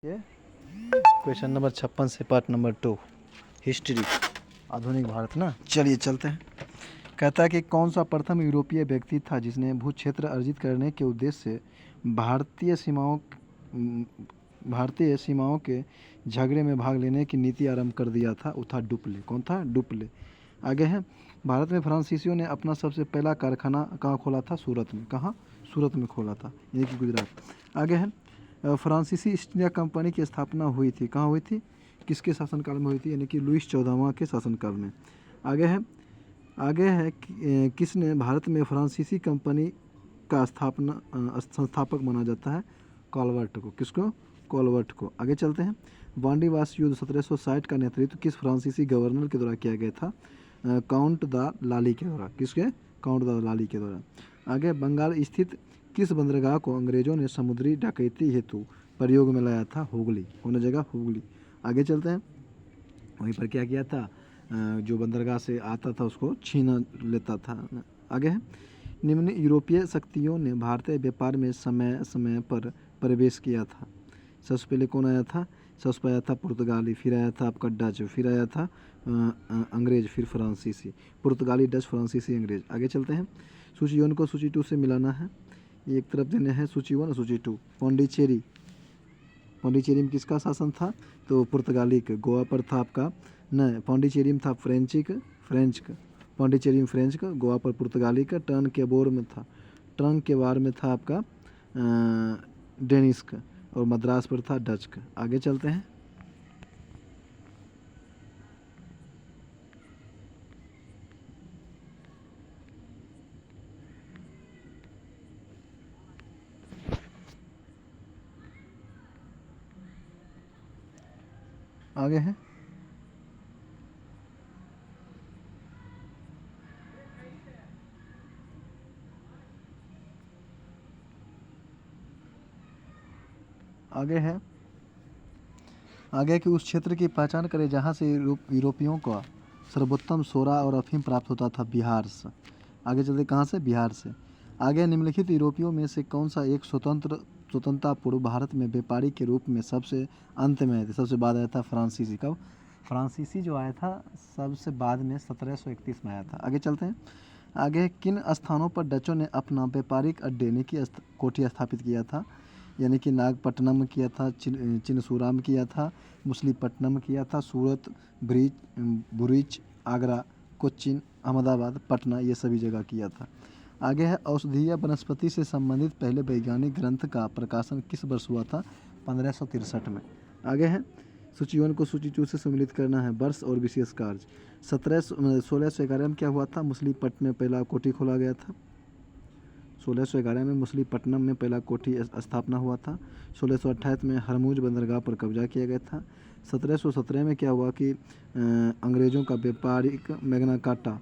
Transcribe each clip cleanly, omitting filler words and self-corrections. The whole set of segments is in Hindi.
ये क्वेश्चन नंबर 56 से पार्ट नंबर 2 हिस्ट्री आधुनिक भारत ना। चलिए चलते हैं। कहता है कि कौन सा प्रथम यूरोपीय व्यक्ति था जिसने भू क्षेत्र अर्जित करने के उद्देश्य से भारतीय सीमाओं के झगड़े में भाग लेने की नीति आरंभ कर दिया था। वो था डुप्ले। कौन था? डुप्ले। आगे है, भारत में फ्रांसीसियों ने अपना सबसे पहला कारखाना कहाँ खोला था? सूरत में। कहाँ? सूरत में खोला था, यानी कि गुजरात। आगे है, फ्रांसीसी ईस्ट इंडिया कंपनी की स्थापना हुई थी। कहाँ हुई थी? किसके शासनकाल में हुई थी? यानी कि लुईस 14वां के शासनकाल में। आगे है किसने भारत में फ्रांसीसी कंपनी का संस्थापक माना जाता है? कॉलवर्ट को। किसको? कॉलवर्ट को। आगे चलते हैं। वांडीवास युद्ध 1760 का नेतृत्व किस फ्रांसीसी गवर्नर के द्वारा किया गया था? काउंट द लाली के द्वारा। किसके? काउंट द लाली के द्वारा। आगे, बंगाल स्थित किस बंदरगाह को अंग्रेजों ने समुद्री डकैती हेतु प्रयोग में लाया था? हुगली। कौन जगह? हुगली। आगे चलते हैं। वहीं पर क्या किया था? जो बंदरगाह से आता था उसको छीन लेता था। आगे है, निम्न यूरोपीय शक्तियों ने भारतीय व्यापार में समय समय पर प्रवेश किया था। सबसे पहले कौन आया था? सबसे पहले आया था पुर्तगाली, फिर आया था आपका डच, फिर आया था अंग्रेज, फिर फ्रांसीसी। पुर्तगाली, डच, फ्रांसीसी, अंग्रेज। आगे चलते हैं। सूची 1 को सूची 2 से मिलाना है। एक तरफ देने हैं सूची 1 और सूची 2। पौंडीचेरी। पौंडीचेरी में किसका शासन था? तो पुर्तगाली का। गोवा पर था आपका नहीं, पौंडीचेरी में था फ्रेंच का। पौंडीचेरी में फ्रेंच का, गोवा पर पुर्तगाली का। टर्न के बार में था आपका डेनिश का, और मद्रास पर था डच का। आगे चलते हैं। आगे है, आगे कि उस क्षेत्र की पहचान करें जहाँ से यूरोपियों को सर्वोत्तम सोरा और अफीम प्राप्त होता था। बिहार से। आगे चलते, कहाँ से? बिहार से। आगे, निम्नलिखित यूरोपियों में से कौन सा एक स्वतंत्रता पूर्व भारत में व्यापारी के रूप में सबसे अंत में आया था? सबसे बाद आया था फ्रांसीसी। कब? फ्रांसीसी जो आया था सबसे बाद में 1731 में आया था। आगे चलते हैं। आगे, किन स्थानों पर डचों ने अपना व्यापारिक अड्डे यानी कि कोठी स्थापित किया था? यानी कि नागपट्टनम में किया था, चिनसूरा में किया था, मछलीपट्टनम में किया था, सूरत, भुरीच, आगरा, कोच्चिन, अहमदाबाद, पटना, ये सभी जगह किया था। आगे है, औषधीय वनस्पति से संबंधित पहले वैज्ञानिक ग्रंथ का प्रकाशन किस वर्ष हुआ था? 1563 में। आगे है, सूची 1 को सूची 2 से सम्मिलित करना है। वर्ष और विशेष कार्य। 1611 में क्या हुआ था? मछलीपट्टनम में पहला कोठी खोला गया था। 1611 में मछलीपट्टनम में पहला कोठी स्थापना हुआ था। 1628 में हरमुज बंदरगाह पर कब्जा किया गया था। 1717 में क्या हुआ कि अंग्रेज़ों का व्यापारिक मैग्ना कार्टा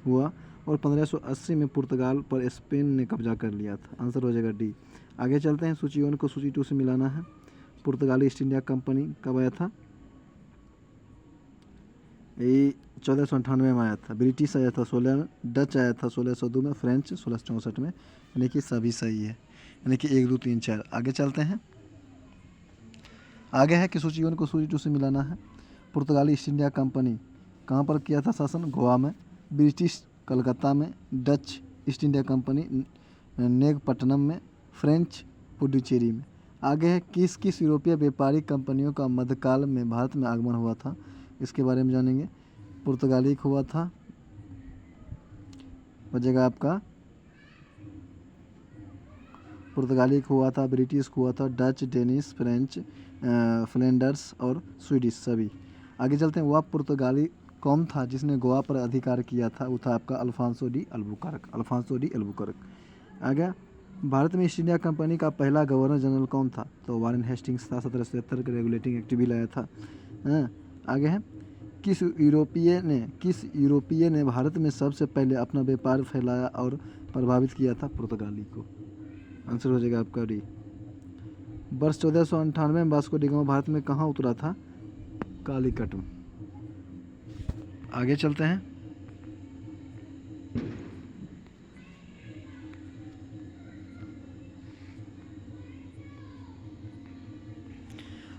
हुआ, और 1580 में पुर्तगाल पर स्पेन ने कब्जा कर लिया था। आंसर हो जाएगा डी। आगे चलते हैं। सूची 1 को सूची 2 से मिलाना है। पुर्तगाली ईस्ट इंडिया कंपनी कब आया था? ये 1498 में आया था। ब्रिटिश आया था 16 में, डच आया था 1602 में, फ्रेंच 1664 में। यानी कि सभी सही है, यानी कि 1 2 3 4। आगे चलते हैं। आगे है कि सूची 1 को सूची 2 से मिलाना है। पुर्तगाली ईस्ट इंडिया कंपनी कहाँ पर किया था शासन? गोवा में। ब्रिटिश कलकत्ता में। डच ईस्ट इंडिया कंपनी नेगपट्टनम में। फ्रेंच पुडुचेरी में। आगे है, किस किस यूरोपीय व्यापारिक कंपनियों का मध्यकाल में भारत में आगमन हुआ था? इसके बारे में जानेंगे। पुर्तगाली हुआ था, बचेगा आपका पुर्तगाली हुआ था, ब्रिटिश हुआ था, डच, डेनिश, फ्रेंच, फ्लैंडर्स और स्वीडिश सभी। आगे चलते हैं। वह पुर्तगाली कौन था जिसने गोवा पर अधिकार किया था? वो था आपका अल्फांसो डी अल्बुकर्क। आगे, भारत में ईस्ट इंडिया कंपनी का पहला गवर्नर जनरल कौन था? तो वारेन हेस्टिंग्स था। 1777 के रेगुलेटिंग एक्ट भी लाया था। आगे है, किस यूरोपीय ने भारत में सबसे पहले अपना व्यापार फैलाया और प्रभावित किया था? पुर्तगाली को। आंसर हो जाएगा आपका डी। वर्ष 1498 में वास्को डी गामा भारत में कहाँ उतरा था? कालीकट में। आगे चलते हैं।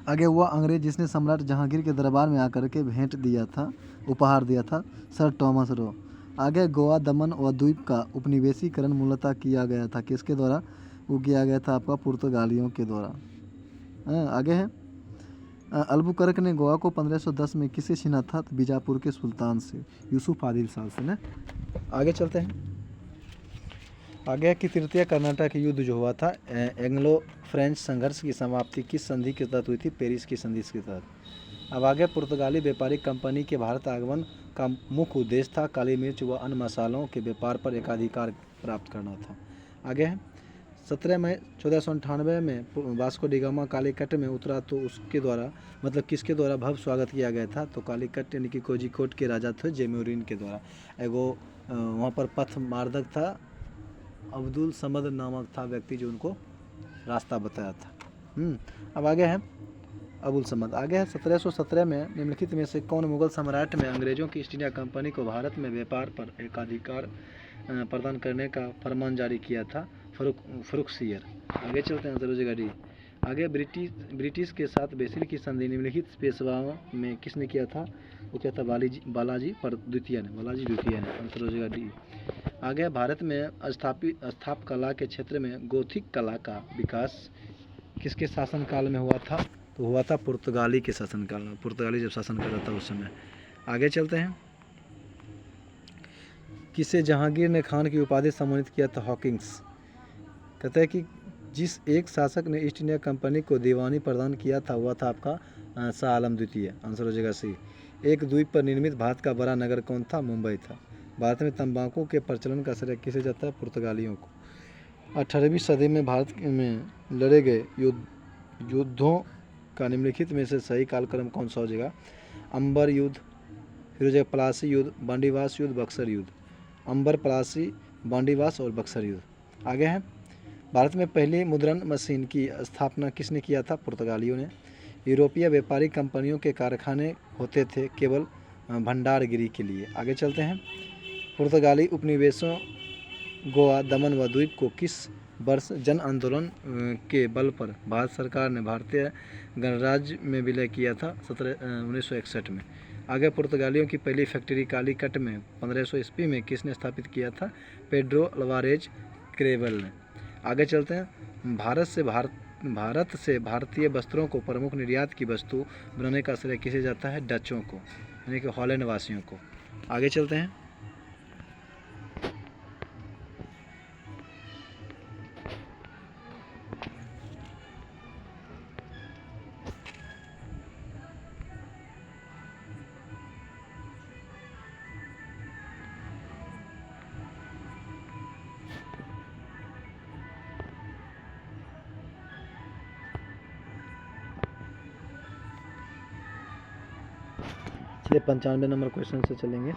आगे हुआ अंग्रेज जिसने सम्राट जहांगीर के दरबार में आकर के भेंट दिया था, उपहार दिया था, सर टॉमस रो। आगे गोवा, दमन और द्वीप का उपनिवेशीकरण मूलतः किया गया था, किसके द्वारा? वो किया गया था आपका पुर्तगालियों के द्वारा। आगे है अल्बुकर्क ने गोवा को 1510 में किससे छीना था? तो बीजापुर के सुल्तान से, यूसुफ आदिल शाह से ना। आगे चलते हैं। आगे कि तृतीय कर्नाटक युद्ध जो हुआ था, एंग्लो फ्रेंच संघर्ष की समाप्ति किस संधि के तहत हुई थी? पेरिस की संधि के तहत। अब आगे पुर्तगाली व्यापारिक कंपनी के भारत आगमन का मुख्य उद्देश्य था काली मिर्च व अन्य मसालों के व्यापार पर एकाधिकार प्राप्त करना था। आगे है 17 मई 1498 में वास्को डी गामा कालीकट में उतरा तो उसके द्वारा मतलब किसके द्वारा भव्य स्वागत किया गया था? तो कालीकट यानी कि कोझिकोड के राजा थे जेमुरिन के द्वारा। एगो वहाँ पर पथ मार्दक था, अब्दुल समद नामक था व्यक्ति जो उनको रास्ता बताया था। अब आगे है अबुल समद। आगे है 1717 में निम्नलिखित में से कौन मुगल सम्राट में अंग्रेजों की ईस्ट इंडिया कंपनी को भारत में व्यापार पर एकाधिकार प्रदान करने का फरमान जारी किया था? फरुखसियर। आगे चलते हैं जरूर डी। आगे ब्रिटिश के साथ बेसिल की संधि निम्नलिखित पेशवाओं में किसने किया था? वो क्या था? बालाजी द्वितीय ने। आंसर हो जाएगा डी। आगे भारत में स्थाप कला के क्षेत्र में गोथिक कला का विकास किसके शासनकाल में हुआ था? तो हुआ था पुर्तगाली के शासनकाल में, पुर्तगाली जब शासन कर रहा था उस समय। आगे चलते हैं। किसे जहांगीर ने खान की उपाधि सम्मानित किया था? हॉकिंस। कहते हैं कि जिस एक शासक ने ईस्ट इंडिया कंपनी को दीवानी प्रदान किया था हुआ था आपका शाह आलम द्वितीय। आंसर हो जाएगा सी। एक द्वीप पर निर्मित भारत का बड़ा नगर कौन था? मुंबई था। भारत में तंबाकू के प्रचलन का श्रेय किसे जाता है? पुर्तगालियों को। 18वीं सदी में भारत में लड़े गए युद्धों का निम्नलिखित में से सही कालक्रम कौन सा हो जाएगा? अंबर युद्ध, फिर हो जाएगा पलासी युद्ध, बांडीवास युद्ध, बक्सर युद्ध। अंबर, पलासी, बांडीवास और बक्सर युद्ध। आगे है भारत में पहली मुद्रण मशीन की स्थापना किसने किया था? पुर्तगालियों ने। यूरोपीय व्यापारिक कंपनियों के कारखाने होते थे केवल भंडारगिरी के लिए। आगे चलते हैं। पुर्तगाली उपनिवेशों गोवा, दमन व द्वीप को किस वर्ष जन आंदोलन के बल पर भारत सरकार ने भारतीय गणराज्य में विलय किया था? 1961 में। आगे पुर्तगालियों की पहली फैक्ट्री कालीकट में 1500 ईस्वी में किसने स्थापित किया था? पेड्रो अल्वारेज क्रेवल ने। आगे चलते हैं। भारत से भारतीय वस्त्रों को प्रमुख निर्यात की वस्तु बनाने का श्रेय किसे जाता है? डचों को, यानी कि हॉलैंड वासियों को। आगे चलते हैं। चलिए 95 नंबर क्वेश्चन से चलेंगे।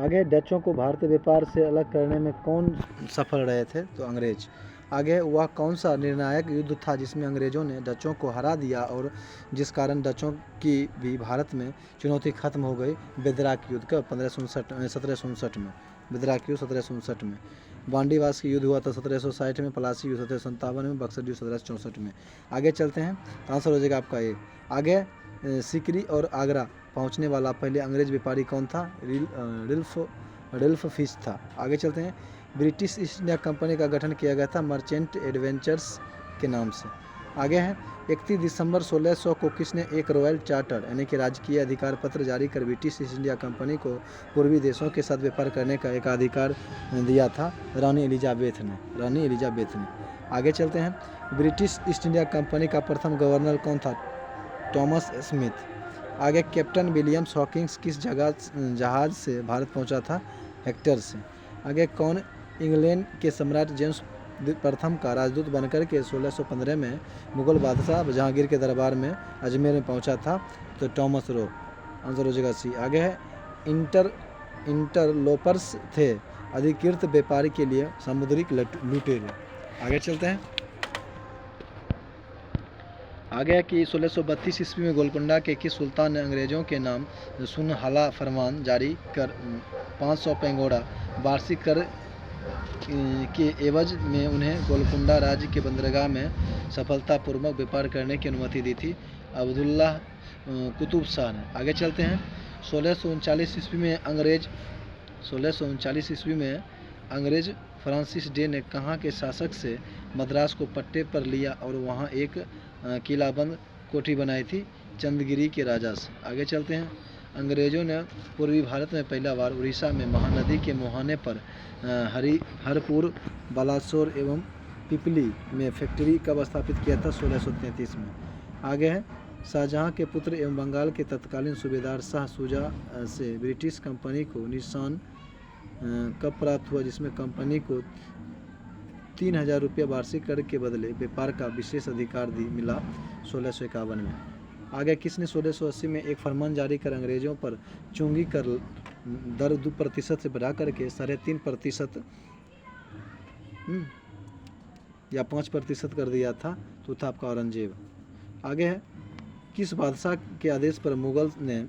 आगे डचों को भारतीय व्यापार से अलग करने में कौन सफल रहे थे? तो अंग्रेज। आगे वह कौन सा निर्णायक युद्ध था जिसमें अंग्रेजों ने डचों को हरा दिया और जिस कारण डचों की भी भारत में चुनौती खत्म हो गई? बेदराक युद्ध का 1759 में। बेदराक युद्ध 1759 में। बांडीवास की युद्ध हुआ था 1760 में। पलासी युद्ध 1757 में। बक्सर युद्ध 1764 में। आगे चलते हैं। आंसर हो जाएगा आपका ए। आगे सिकरी और आगरा पहुंचने वाला पहले अंग्रेज व्यापारी कौन था? रिल्फ फिश था। आगे चलते हैं। ब्रिटिश ईस्ट इंडिया कंपनी का गठन किया गया था मर्चेंट एडवेंचर्स के नाम से। आगे है 31 दिसंबर 1600 को किसने एक रॉयल चार्टर यानी कि राजकीय अधिकार पत्र जारी कर ब्रिटिश ईस्ट इंडिया कंपनी को पूर्वी देशों के साथ व्यापार करने का एक अधिकार दिया था? रानी एलिजाबेथ ने। आगे चलते हैं। ब्रिटिश ईस्ट इंडिया कंपनी का प्रथम गवर्नर कौन था? Thomas Smith. आगे कैप्टन विलियम्स हॉकिंस किस जहाज से भारत पहुंचा था? हेक्टर से। आगे कौन इंग्लैंड के सम्राट जेम्स प्रथम का राजदूत बनकर के 1615 में मुगल बादशाह जहांगीर के दरबार में अजमेर में पहुंचा था? तो टॉमस रो। आंसर हो जाएगा सी। आगे है इंटरलोपर्स थे अधिकृत व्यापारी के लिए सामुद्रिक लुटेरे। आगे चलते हैं। आगे कि 1632 ईस्वी में गोलकुंडा के किस सुल्तान ने अंग्रेजों के नाम सुनहला फरमान जारी कर 500 पेंगोड़ा वार्षिक कर के एवज में उन्हें गोलकुंडा राज्य के बंदरगाह में सफलतापूर्वक व्यापार करने की अनुमति दी थी अब्दुल्ला कुतुब शाह ने। आगे चलते हैं। 1639 ईस्वी में अंग्रेज फ्रांसिस डे ने कहाँ के शासक से मद्रास को पट्टे पर लिया और वहाँ एक किलाबंद कोठी बनाई थी? चंद्रगिरी के राजा से। आगे चलते हैं। अंग्रेजों ने पूर्वी भारत में पहला बार उड़ीसा में महानदी के मुहाने पर हरिहरपुर, बालासोर एवं पिपली में फैक्ट्री कब स्थापित किया था? 1633 में। आगे है। शाहजहां के पुत्र एवं बंगाल के तत्कालीन सूबेदार शाह शुजा से ब्रिटिश कंपनी को निशान कब प्राप्त हुआ, जिसमें कंपनी को 3000 रुपये वार्षिक कर के बदले व्यापार का विशेष अधिकार मिला 1651 में। आगे किसने 1680 में एक फरमान जारी कर अंग्रेजों पर चुंगी कर दर 2% से बढ़ा करके 3.5% या 5% कर दिया था? तो था आपका औरंगजेब। आगे है। किस बादशाह के आदेश पर मुगल ने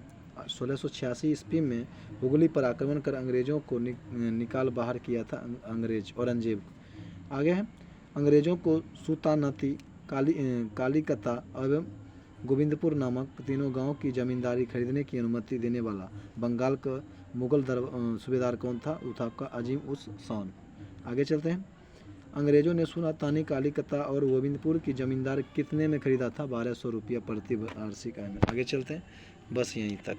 1686 ईस्वी में हुगली पर आक्रमण कर अंग्रेजों को निकाल बाहर किया था? औरंगजेब। आगे है। अंग्रेजों को सुल्तानती कालीकता एवं गोविंदपुर नामक तीनों गांव की जमींदारी खरीदने की अनुमति देने वाला बंगाल का मुगल सूबेदार कौन था? वो था आपका अजीम उस शान। आगे चलते हैं। अंग्रेजों ने सुल्तानी कालीकता और गोविंदपुर की जमींदार कितने में खरीदा था? 1200 रुपया प्रति वार्षिक आय में। आगे चलते हैं। बस यहीं तक।